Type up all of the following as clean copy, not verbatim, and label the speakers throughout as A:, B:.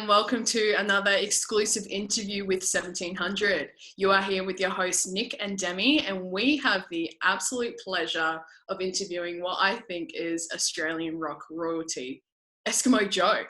A: and welcome to another exclusive interview with 1700. You are here with your hosts Nick and Demi, and we have the absolute pleasure of interviewing what I think is Australian rock royalty, Eskimo Joe.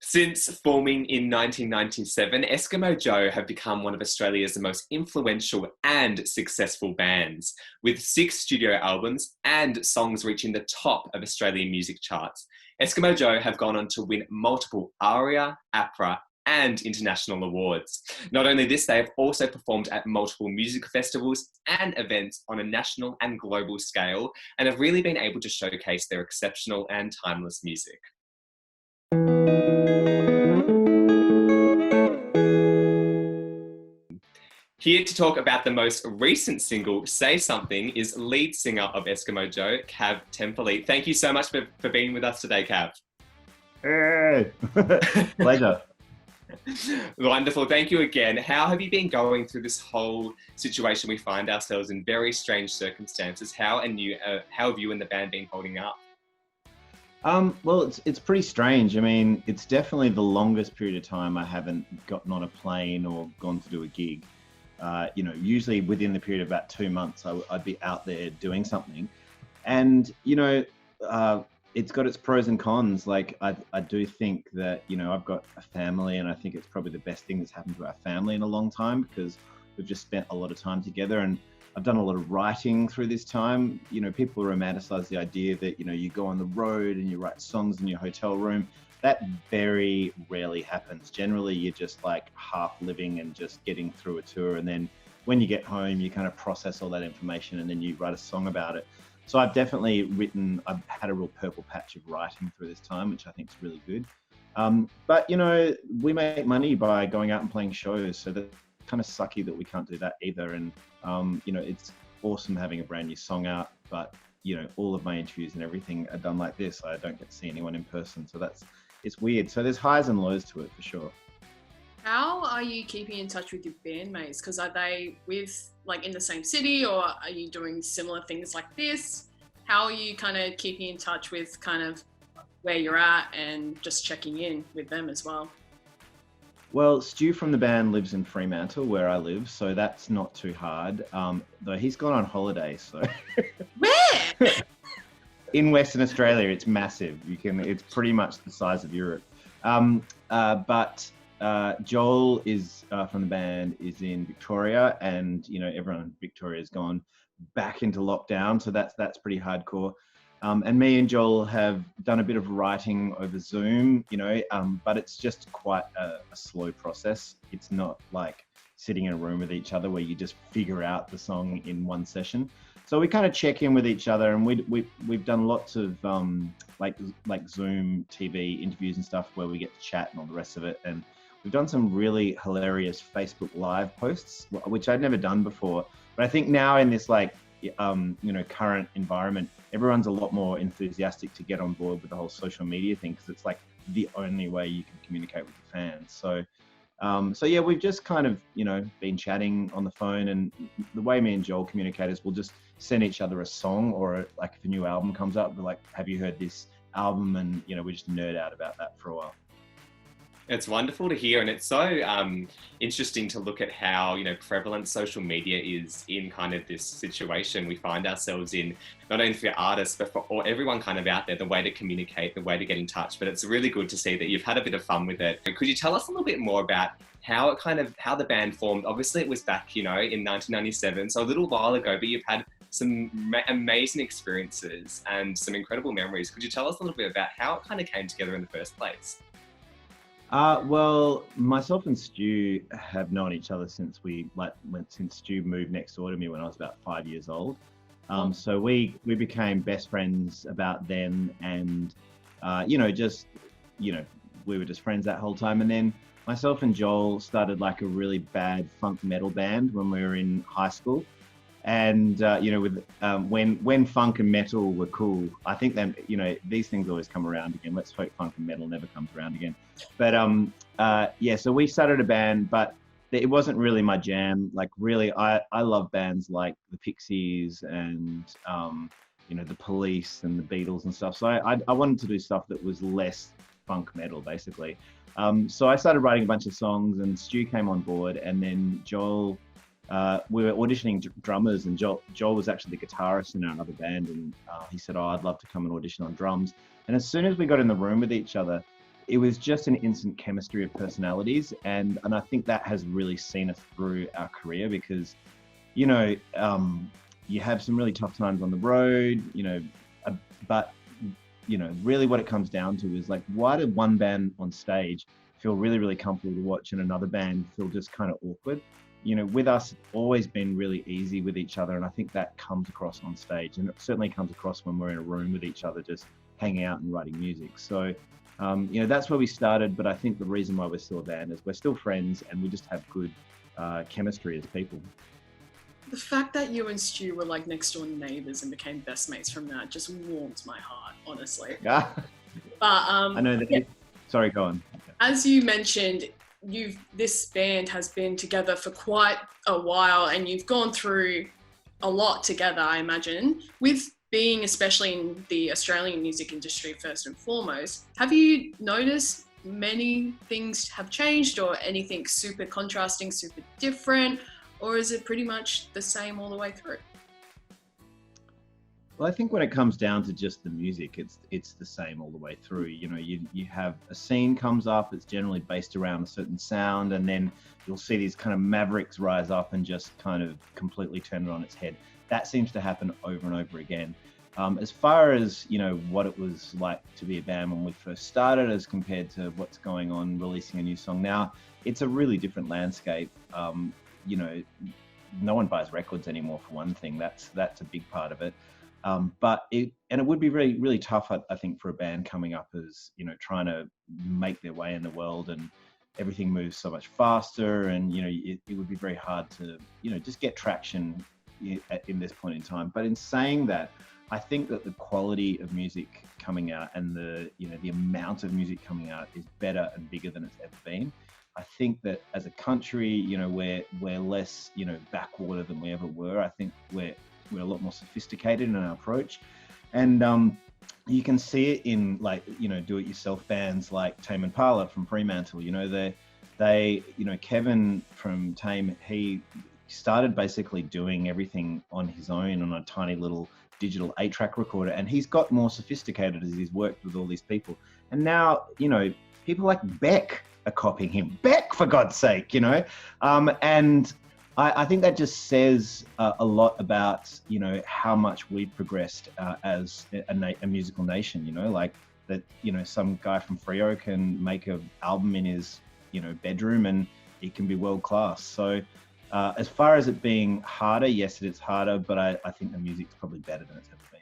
B: Since forming in 1997, Eskimo Joe have become one of Australia's most influential and successful bands, with 6 studio albums and songs reaching the top of Australian music charts. Eskimo Joe have gone on to win multiple ARIA, APRA, and international awards. Not only this, they have also performed at multiple music festivals and events on a national and global scale, and have really been able to showcase their exceptional and timeless music. Here to talk about the most recent single, Say Something, is lead singer of Eskimo Joe, Kav Temperley. Thank you so much for being with us today, Kav.
C: Hey, pleasure.
B: Wonderful. Thank you again. How have you been going through this whole situation? We find ourselves in very strange circumstances. How have you and the band been holding up?
C: Well, it's pretty strange. I mean, it's definitely the longest period of time I haven't gotten on a plane or gone to do a gig. Usually within the period of about 2 months, I'd be out there doing something. And, it's got its pros and cons. Like, I do think that, I've got a family, and I think it's probably the best thing that's happened to our family in a long time, because we've just spent a lot of time together. And I've done a lot of writing through this time. People romanticize the idea that, you go on the road and you write songs in your hotel room. That very rarely happens. Generally, you're just like half living and just getting through a tour. And then when you get home, you kind of process all that information and then you write a song about it. So I've definitely I've had a real purple patch of writing through this time, which I think is really good. But, we make money by going out and playing shows. So that's kind of sucky that we can't do that either. And, it's awesome having a brand new song out, but, all of my interviews and everything are done like this. I don't get to see anyone in person. So it's weird. So there's highs and lows to it for sure.
A: How are you keeping in touch with your bandmates? Because are they in the same city, or are you doing similar things like this? How are you kind of keeping in touch with kind of where you're at and just checking in with them as well?
C: Well, Stu from the band lives in Fremantle, where I live, so that's not too hard. Though he's gone on holiday, so.
A: Where?
C: In Western Australia, it's massive. It's pretty much the size of Europe. But Joel is from the band is in Victoria, and everyone in Victoria has gone back into lockdown, so that's pretty hardcore. And me and Joel have done a bit of writing over Zoom, but it's just quite a slow process. It's not like sitting in a room with each other where you just figure out the song in one session. So we kind of check in with each other, and we've done lots of like Zoom TV interviews and stuff where we get to chat and all the rest of it. And we've done some really hilarious Facebook Live posts, which I'd never done before. But I think now in this current environment, everyone's a lot more enthusiastic to get on board with the whole social media thing, because it's like the only way you can communicate with the fans. So yeah, we've just kind of, been chatting on the phone, and the way me and Joel communicate is we'll just send each other a song, or if a new album comes up, we're like, have you heard this album? And, we just nerd out about that for a while.
B: It's wonderful to hear, and it's so interesting to look at how, prevalent social media is in kind of this situation we find ourselves in, not only for artists, but for everyone kind of out there, the way to communicate, the way to get in touch. But it's really good to see that you've had a bit of fun with it. Could you tell us a little bit more about how the band formed? Obviously, it was back, in 1997, so a little while ago, but you've had some amazing experiences and some incredible memories. Could you tell us a little bit about how it kind of came together in the first place?
C: Well, myself and Stu have known each other since since Stu moved next door to me when I was about 5 years old. So we became best friends about then, and we were just friends that whole time. And then myself and Joel started like a really bad funk metal band when we were in high school. And when funk and metal were cool, I think that these things always come around again. Let's hope funk and metal never comes around again. But so we started a band, but it wasn't really my jam. Like, really, I love bands like the Pixies and the Police and the Beatles and stuff. So I wanted to do stuff that was less funk metal, basically. So I started writing a bunch of songs, and Stu came on board, and then Joel, we were auditioning drummers, and Joel was actually the guitarist in our other band, and he said, "Oh, I'd love to come and audition on drums." And as soon as we got in the room with each other, it was just an instant chemistry of personalities, and I think that has really seen us through our career, because, you know, you have some really tough times on the road, you know, but, you know, really what it comes down to is like, why did one band on stage feel really, really comfortable to watch and another band feel just kind of awkward? You know, with us, it's always been really easy with each other, and I think that comes across on stage, and it certainly comes across when we're in a room with each other, just hanging out and writing music. So, you know, that's where we started, but I think the reason why we're still a band is we're still friends, and we just have good chemistry as people.
A: The fact that you and Stu were like next door neighbours and became best mates from that just warms my heart, honestly.
C: Yeah.
A: But
C: I know that. Yeah. Sorry, go on.
A: As you mentioned, this band has been together for quite a while, and you've gone through a lot together, I imagine. With being especially in the Australian music industry first and foremost, have you noticed many things have changed, or anything super contrasting, super different, or is it pretty much the same all the way through?
C: Well, I think when it comes down to just the music, it's the same all the way through. You know, you have a scene comes up, it's generally based around a certain sound, and then you'll see these kind of mavericks rise up and just kind of completely turn it on its head. That seems to happen over and over again. As far as, you know, what it was like to be a band when we first started as compared to what's going on releasing a new song now, it's a really different landscape. You know, no one buys records anymore, for one thing. That's a big part of it. But it would be really, really tough, I think, for a band coming up as, you know, trying to make their way in the world, and everything moves so much faster, and, you know, it would be very hard to, you know, just get traction in this point in time. But in saying that, I think that the quality of music coming out and the amount of music coming out is better and bigger than it's ever been. I think that as a country, you know, we're less, you know, backwater than we ever were. I think we're a lot more sophisticated in our approach, and you can see it in, like, you know, do-it-yourself bands like Tame Impala from Fremantle. You know, they you know, Kevin from Tame, he started basically doing everything on his own on a tiny little digital 8-track recorder, and he's got more sophisticated as he's worked with all these people. And now, you know, people like Beck are copying him. Beck, for God's sake, you know, and I think that just says a lot about, you know, how much we've progressed as a musical nation. You know, like that, you know, some guy from Freo can make an album in his, you know, bedroom, and it can be world class. So as far as it being harder, yes, it's harder, but I think the music's probably better than it's ever been.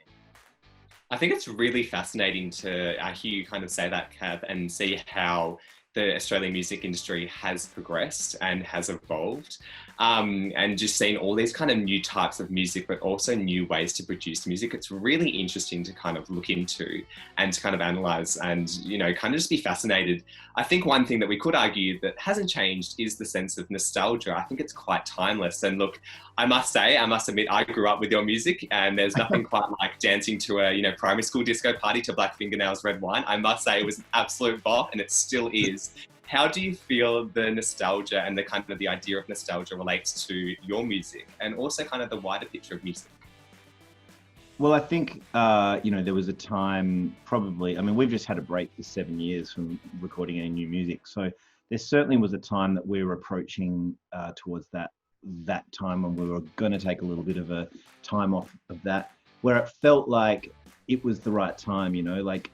B: I think it's really fascinating to hear you kind of say that, Kav, and see how the Australian music industry has progressed and has evolved, and just seeing all these kind of new types of music, but also new ways to produce music. It's really interesting to kind of look into and to kind of analyze and, you know, kind of just be fascinated. I think one thing that we could argue that hasn't changed is the sense of nostalgia. I think it's quite timeless. And look, I must admit, I grew up with your music, and there's nothing quite like dancing to a, you know, primary school disco party to Black Fingernails, Red Wine. I must say it was an absolute bop, and it still is. How do you feel the nostalgia and the kind of the idea of nostalgia relates to your music, and also kind of the wider picture of music?
C: Well, I think, you know, there was a time probably, I mean, we've just had a break for 7 years from recording any new music. So there certainly was a time that we were approaching towards that time when we were going to take a little bit of a time off of that, where it felt like it was the right time, you know, like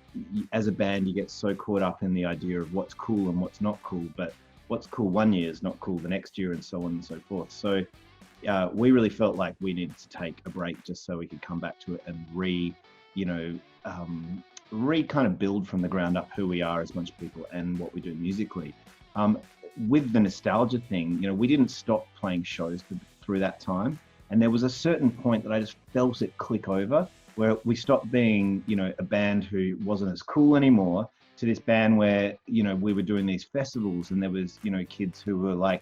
C: as a band, you get so caught up in the idea of what's cool and what's not cool, but what's cool one year is not cool the next year, and so on and so forth. So we really felt like we needed to take a break just so we could come back to it and kind of build from the ground up who we are as a bunch of people and what we do musically. With the nostalgia thing, you know, we didn't stop playing shows through that time. And there was a certain point that I just felt it click over, where we stopped being, you know, a band who wasn't as cool anymore, to this band where, you know, we were doing these festivals, and there was, you know, kids who are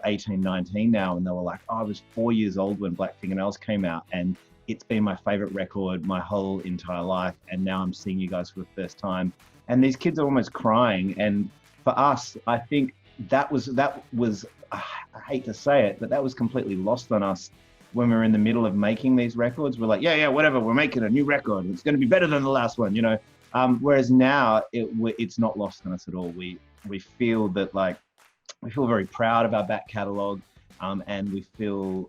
C: 18, 19 now, and they were like, oh, I was 4 years old when Black Fingernails came out, and it's been my favorite record my whole entire life, and now I'm seeing you guys for the first time. and these kids are almost crying. And for us, I think that was I hate to say it, but that was completely lost on us when we were in the middle of making these records. We're like, yeah, whatever, we're making a new record, it's going to be better than the last one, you know. Whereas now it's not lost on us at all. We feel that, like, we feel very proud of our back catalogue, and we feel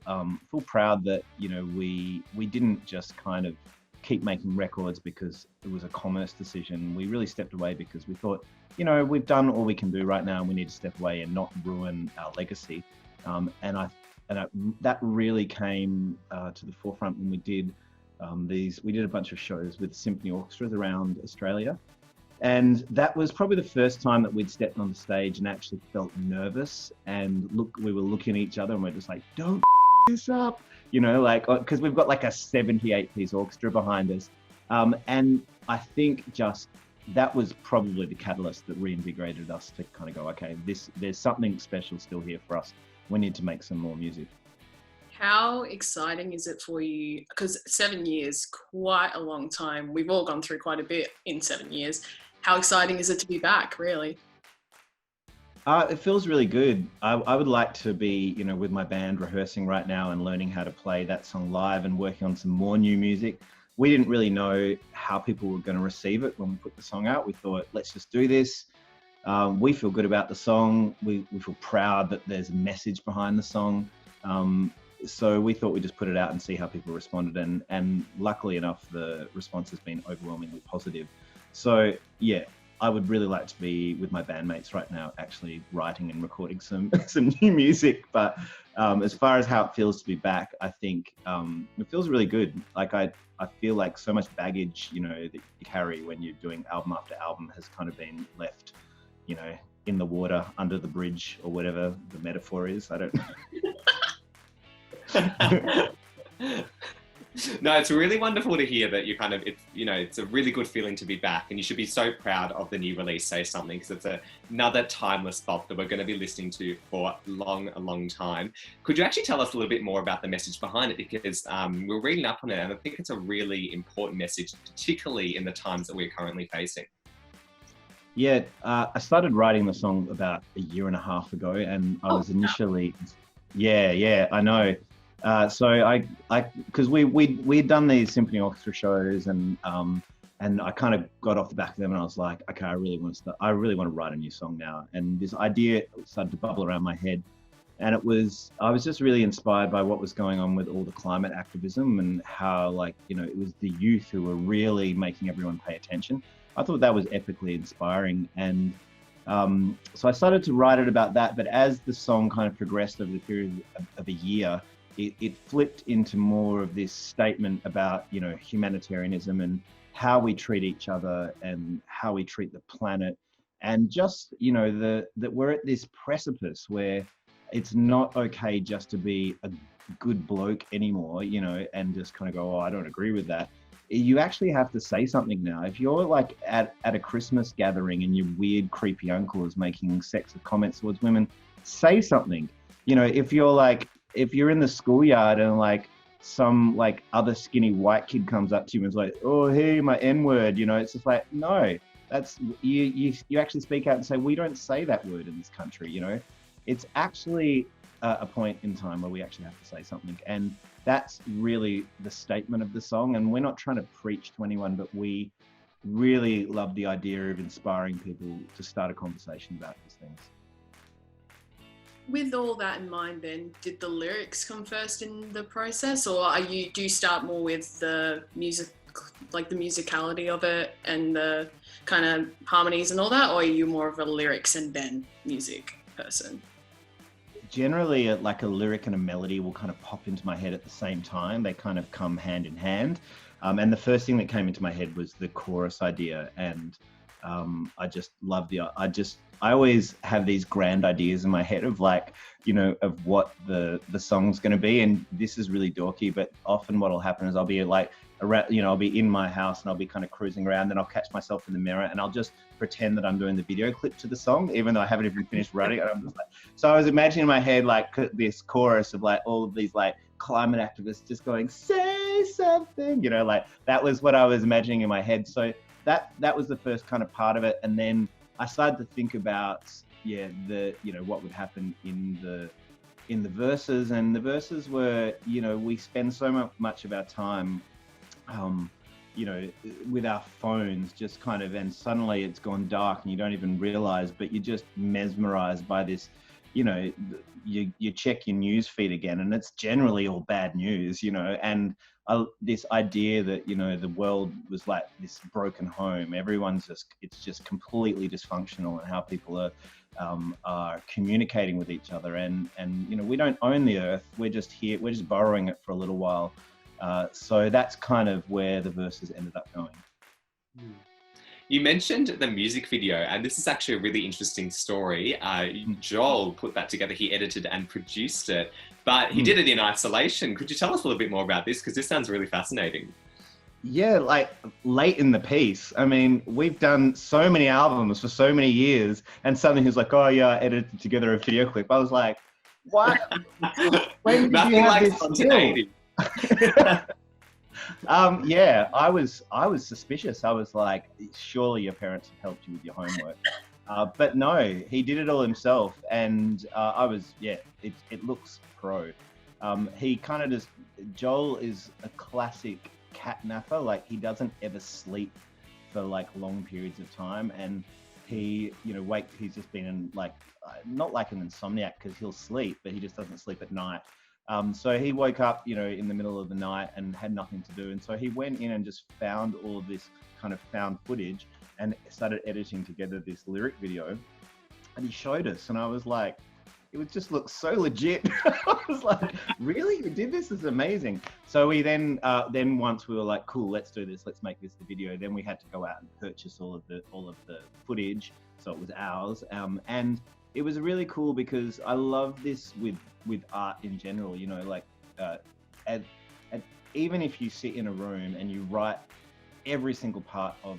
C: proud that, you know, we didn't just kind of keep making records because it was a commerce decision. We really stepped away because we thought, you know, we've done all we can do right now, and we need to step away and not ruin our legacy. That really came to the forefront when we did we did a bunch of shows with symphony orchestras around Australia. And that was probably the first time that we'd stepped on the stage and actually felt nervous. And we were looking at each other and we're just like, don't this up, you know, like, because we've got like a 78-piece orchestra behind us. And I think just that was probably the catalyst that reinvigorated us to kind of go, okay, there's something special still here for us. We need to make some more music.
A: How exciting is it for you? Because 7 years, quite a long time. We've all gone through quite a bit in 7 years. How exciting is it to be back, really?
C: It feels really good. I would like to be, you know, with my band rehearsing right now and learning how to play that song live and working on some more new music. We didn't really know how people were going to receive it when we put the song out. We thought, let's just do this. We feel good about the song. We feel proud that there's a message behind the song. So we thought we'd just put it out and see how people responded. And luckily enough, the response has been overwhelmingly positive. So yeah, I would really like to be with my bandmates right now, actually writing and recording some new music. But as far as how it feels to be back, I think it feels really good. Like I feel like so much baggage, you know, that you carry when you're doing album after album has kind of been left, you know, in the water, under the bridge, or whatever the metaphor is. I don't know.
B: No, it's really wonderful to hear that you kind of, it's a really good feeling to be back, and you should be so proud of the new release, Say Something, because it's another timeless bop that we're going to be listening to for a long time. Could you actually tell us a little bit more about the message behind it? Because we're reading up on it, and I think it's a really important message, particularly in the times that we're currently facing.
C: Yeah, I started writing the song about a year and a half ago, and I was initially, yeah, I know. So because we'd done these symphony orchestra shows, and I kind of got off the back of them, and I was like, okay, I really want to write a new song now. And this idea started to bubble around my head, and I was just really inspired by what was going on with all the climate activism, and how, like, you know, it was the youth who were really making everyone pay attention. I thought that was epically inspiring, and so I started to write it about that. But as the song kind of progressed over the period of a year, it flipped into more of this statement about, you know, humanitarianism and how we treat each other and how we treat the planet, and just, you know, that we're at this precipice where it's not okay just to be a good bloke anymore, you know, and just kind of go, oh, I don't agree with that. You actually have to say something now. If you're like at a Christmas gathering and your weird, creepy uncle is making sexist comments towards women, say something. You know, if you're in the schoolyard and like some like other skinny white kid comes up to you and is like, oh, hey, my N-word, you know, it's just like, no, that's, you actually speak out and say, we don't say that word in this country, you know. It's actually a point in time where we actually have to say something. And that's really the statement of the song. And we're not trying to preach to anyone, but we really love the idea of inspiring people to start a conversation about these things.
A: With all that in mind, then, did the lyrics come first in the process, or do you start more with the music, like the musicality of it and the kind of harmonies and all that, or are you more of a lyrics and then music person?
C: Generally, like a lyric and a melody will kind of pop into my head at the same time. They kind of come hand in hand. And the first thing that came into my head was the chorus idea. And I just love I always have these grand ideas in my head of, like, you know, of what the song's going to be. And this is really dorky, but often what'll happen is I'll be like, you know, I'll be in my house and I'll be kind of cruising around, and I'll catch myself in the mirror and I'll just pretend that I'm doing the video clip to the song, even though I haven't even finished writing it. I'm just like, so I was imagining in my head like this chorus of like all of these like climate activists just going, say something, you know, like that was what I was imagining in my head. So that was the first kind of part of it. And then I started to think about, what would happen in the verses. And the verses were, we spend so much of our time, with our phones just kind of, and suddenly it's gone dark and you don't even realize, but you're just mesmerized by this, you check your news feed again and it's generally all bad news, and this idea that, the world was like this broken home. It's just completely dysfunctional, and how people are communicating with each other. And we don't own the earth. We're just here. We're just borrowing it for a little while. So that's kind of where the verses ended up going.
B: You mentioned the music video, and this is actually a really interesting story. Joel put that together. He edited and produced it, but he did it in isolation. Could you tell us a little bit more about this? Because this sounds really fascinating.
C: Yeah, like late in the piece. I mean, we've done so many albums for so many years, and suddenly he's like, "Oh yeah, I edited together a video clip." I was like, "What? When did you have this spontaneity?" Yeah, I was suspicious. I was like, surely your parents have helped you with your homework. But no, he did it all himself. And it looks pro. He kind of just, Joel is a classic cat napper. Like, he doesn't ever sleep for like long periods of time. And he, he's just been in like, not like an insomniac because he'll sleep, but he just doesn't sleep at night. So he woke up, in the middle of the night and had nothing to do. And so he went in and just found all of this kind of found footage and started editing together this lyric video. And he showed us, and I was like, it just looks so legit. I was like, really? You did this? This is amazing. So we then once we were like, cool, let's do this. Let's make this the video. Then we had to go out and purchase all of the footage. So it was ours. And it was really cool because I love this with art in general, and even if you sit in a room and you write every single part of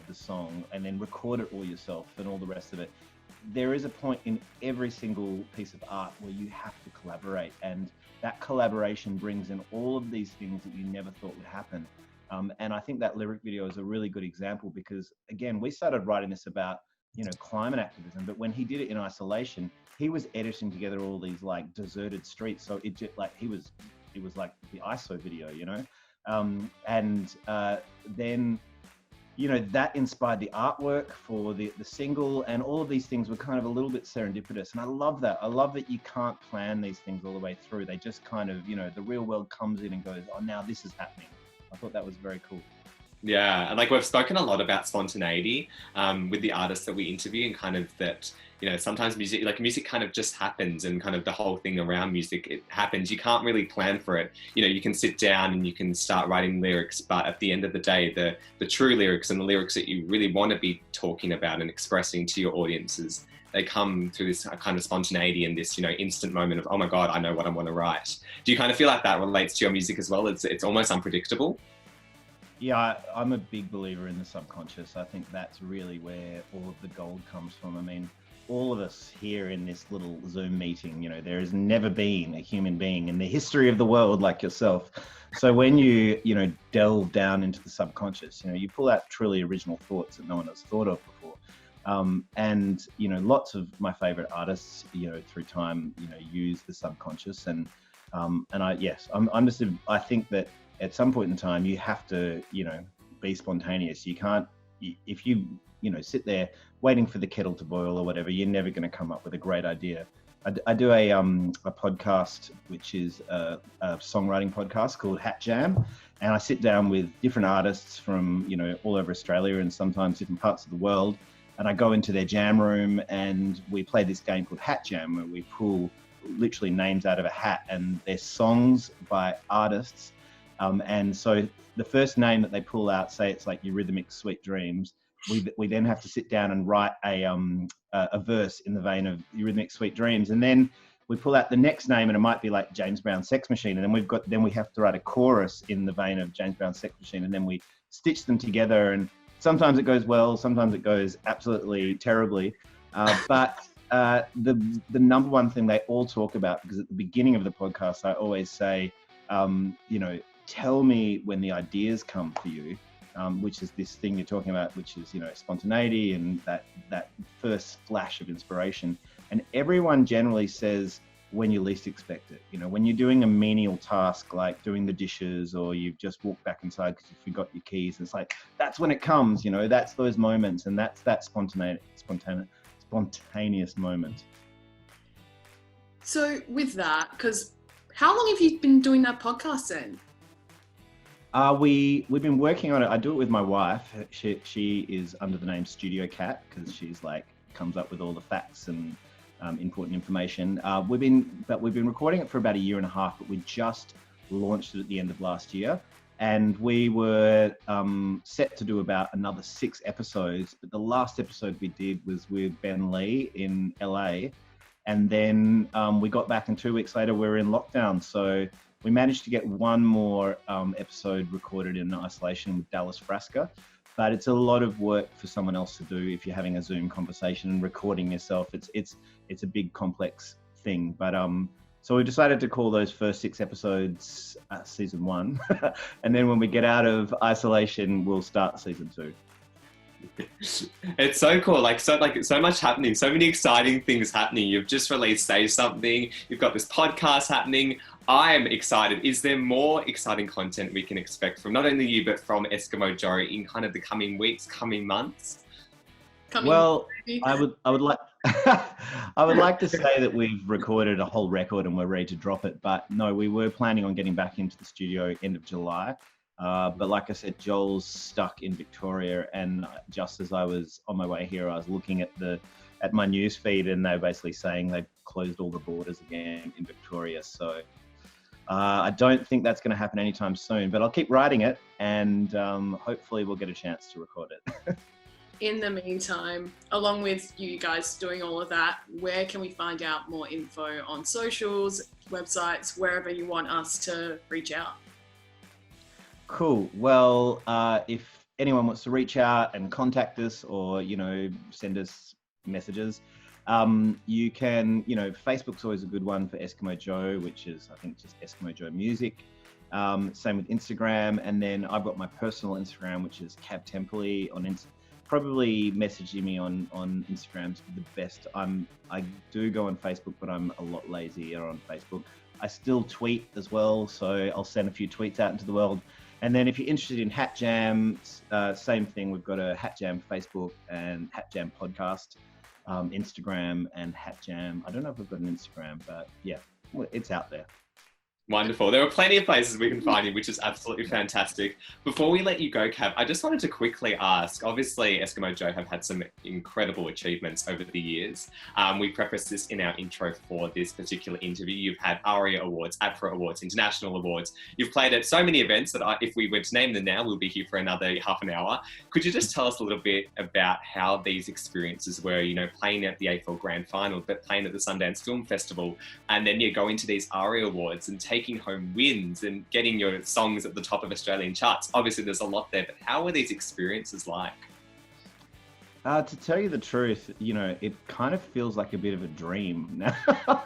C: the song and then record it all yourself and all the rest of it, there is a point in every single piece of art where you have to collaborate, and that collaboration brings in all of these things that you never thought would happen. And I think that lyric video is a really good example because, again, we started writing this about climate activism, but when he did it in isolation, he was editing together all these like deserted streets. So it just like, it was like the ISO video, then, that inspired the artwork for the single, and all of these things were kind of a little bit serendipitous. And I love that. I love that you can't plan these things all the way through. They just kind of, the real world comes in and goes, oh, now this is happening. I thought that was very cool.
B: Yeah, and like we've spoken a lot about spontaneity with the artists that we interview, and kind of that, sometimes music kind of just happens, and kind of the whole thing around music, it happens. You can't really plan for it. You can sit down and you can start writing lyrics, but at the end of the day, the true lyrics and the lyrics that you really want to be talking about and expressing to your audiences, they come through this kind of spontaneity and this, instant moment of, oh my God, I know what I want to write. Do you kind of feel like that relates to your music as well? It's almost unpredictable.
C: Yeah, I'm a big believer in the subconscious. I think that's really where all of the gold comes from. I mean, all of us here in this little Zoom meeting, there has never been a human being in the history of the world like yourself. So when you, delve down into the subconscious, you pull out truly original thoughts that no one has thought of before. And, lots of my favorite artists, through time, use the subconscious. And I think that at some point in time, you have to, be spontaneous. You can't, if you, sit there waiting for the kettle to boil or whatever, you're never going to come up with a great idea. I do a podcast, which is a songwriting podcast called Hat Jam. And I sit down with different artists from, all over Australia and sometimes different parts of the world. And I go into their jam room and we play this game called Hat Jam, where we pull literally names out of a hat, and they're songs by artists. And so the first name that they pull out, say it's like Eurythmics' Sweet Dreams, we then have to sit down and write a verse in the vein of Eurythmics' Sweet Dreams. And then we pull out the next name, and it might be like James Brown's Sex Machine. And then we have to write a chorus in the vein of James Brown's Sex Machine. And then we stitch them together. And sometimes it goes well, sometimes it goes absolutely terribly. But the number one thing they all talk about, because at the beginning of the podcast, I always say, tell me when the ideas come for you, which is this thing you're talking about, which is, spontaneity and that first flash of inspiration. And everyone generally says when you least expect it. When you're doing a menial task like doing the dishes, or you've just walked back inside because you forgot your keys, it's like, that's when it comes, that's those moments, and that's that spontaneous moment.
A: So with that, because how long have you been doing that podcast then?
C: We've been working on it. I do it with my wife. She is under the name Studio Cat because she's comes up with all the facts and important information. We've been recording it for about 1.5 years, but we just launched it at the end of last year, and we were set to do about another 6 episodes. But the last episode we did was with Ben Lee in LA, and then we got back, and 2 weeks later we're in lockdown. So we managed to get one more episode recorded in isolation with Dallas Frasca, but it's a lot of work for someone else to do if you're having a Zoom conversation and recording yourself. It's a big, complex thing. But so we decided to call those first 6 episodes season 1, and then when we get out of isolation, we'll start season 2.
B: It's so cool, so much happening, so many exciting things happening. You've just released Say Something, you've got this podcast happening. I'm excited. Is there more exciting content we can expect from not only you, but from Eskimo Joe in kind of the coming weeks, coming months?
C: I would like I would like to say that we've recorded a whole record and we're ready to drop it, but no, we were planning on getting back into the studio end of July. But like I said, Joel's stuck in Victoria, and just as I was on my way here, I was looking at my news feed, and they were basically saying they've closed all the borders again in Victoria. So I don't think that's going to happen anytime soon, but I'll keep writing it, and hopefully we'll get a chance to record it.
A: In the meantime, along with you guys doing all of that, where can we find out more info on socials, websites, wherever you want us to reach out?
C: Cool. Well, if anyone wants to reach out and contact us, or, send us messages, you can, Facebook's always a good one for Eskimo Joe, which is, I think, just Eskimo Joe Music. Same with Instagram. And then I've got my personal Instagram, which is Kav Temperley on Instagram. Probably messaging me on Instagram's the best. I do go on Facebook, but I'm a lot lazier on Facebook. I still tweet as well, so I'll send a few tweets out into the world. And then if you're interested in Hat Jam, same thing. We've got a Hat Jam Facebook and Hat Jam podcast, Instagram and Hat Jam. I don't know if we've got an Instagram, but yeah, it's out there.
B: Wonderful. There are plenty of places we can find you, which is absolutely fantastic. Before we let you go, Kav, I just wanted to quickly ask, obviously Eskimo Joe have had some incredible achievements over the years. We prefaced this in our intro for this particular interview. You've had ARIA Awards, APRA Awards, International Awards. You've played at so many events that if we were to name them now, we'll be here for another half an hour. Could you just tell us a little bit about how these experiences were, playing at the AFL Grand Final, but playing at the Sundance Film Festival, and then you go into these ARIA Awards and taking home wins and getting your songs at the top of Australian charts? Obviously there's a lot there, but how were these experiences like?
C: To tell you the truth, it kind of feels like a bit of a dream now.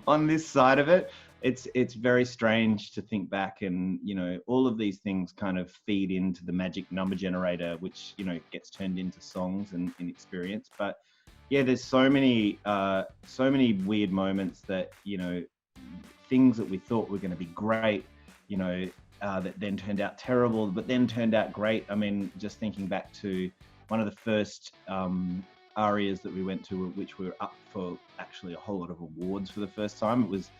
C: On this side of it, it's very strange to think back, and all of these things kind of feed into the magic number generator, which gets turned into songs and experience. But yeah, there's so many weird moments that things that we thought were going to be great, that then turned out terrible, but then turned out great. I mean, just thinking back to one of the first arias that we went to, which were up for actually a whole lot of awards for the first time. It was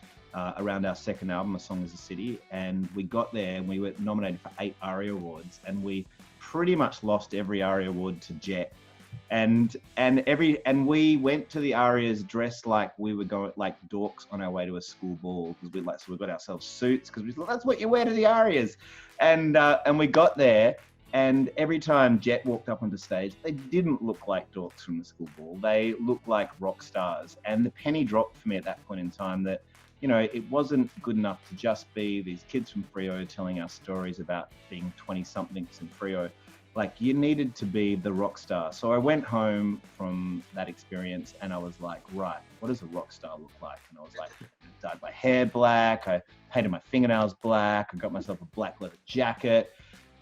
C: around our second album, A Song Is a City, and we got there and we were nominated for 8 ARIA Awards, and we pretty much lost every ARIA Award to Jet. And we went to the ARIAs dressed like we were going like dorks on our way to a school ball, because so we got ourselves suits because we thought that's what you wear to the ARIAs, and we got there, and every time Jet walked up onto stage, they didn't look like dorks from the school ball. They looked like rock stars, and the penny dropped for me at that point in time that it wasn't good enough to just be these kids from Freo telling us stories about being 20-somethings in Freo. Like, you needed to be the rock star. So I went home from that experience and I was like, right, what does a rock star look like? And I was like, I dyed my hair black, I painted my fingernails black, I got myself a black leather jacket.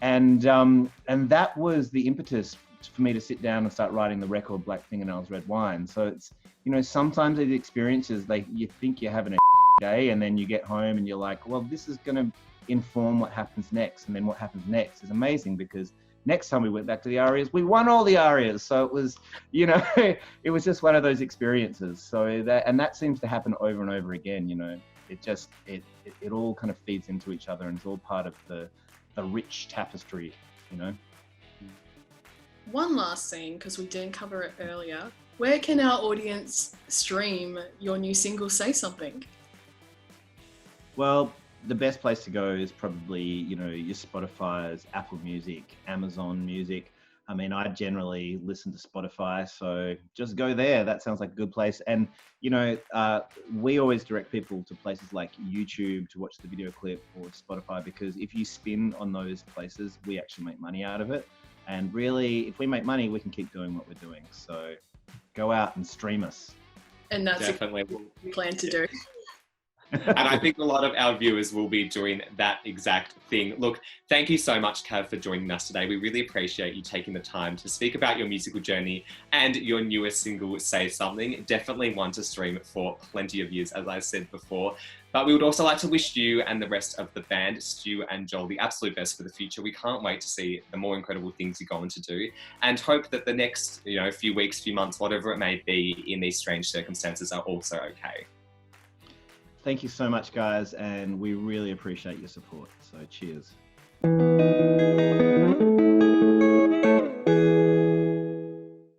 C: And that was the impetus for me to sit down and start writing the record Black Fingernails, Red Wine. So it's, you know, sometimes these experiences, you think you're having a day, and then you get home and you're like, well, this is going to inform what happens next. And then what happens next is amazing, because next time we went back to the arias, we won all the arias. So it was, you know, it was just one of those experiences. So that seems to happen over and over again. You know, it all kind of feeds into each other, and it's all part of the rich tapestry, you know.
A: One last thing, because we didn't cover it earlier. Where can our audience stream your new single, Say Something?
C: Well, the best place to go is probably, you know, your Spotify's, Apple Music, Amazon Music. I mean, I generally listen to Spotify, so just go there. That sounds like a good place. And, you know, we always direct people to places like YouTube to watch the video clip, or Spotify, because if you spin on those places, we actually make money out of it. And really, if we make money, we can keep doing what we're doing. So go out and stream us.
A: And that's
B: definitely
A: what we plan to do.
B: And I think a lot of our viewers will be doing that exact thing. Look, thank you so much, Kav, for joining us today. We really appreciate you taking the time to speak about your musical journey and your newest single, Say Something. Definitely one to stream for plenty of years, as I said before. But we would also like to wish you and the rest of the band, Stu and Joel, the absolute best for the future. We can't wait to see the more incredible things you're going to do, and hope that the next, you know, few weeks, few months, whatever it may be in these strange circumstances, are also okay.
C: Thank you so much, guys, and we really appreciate your support. So cheers.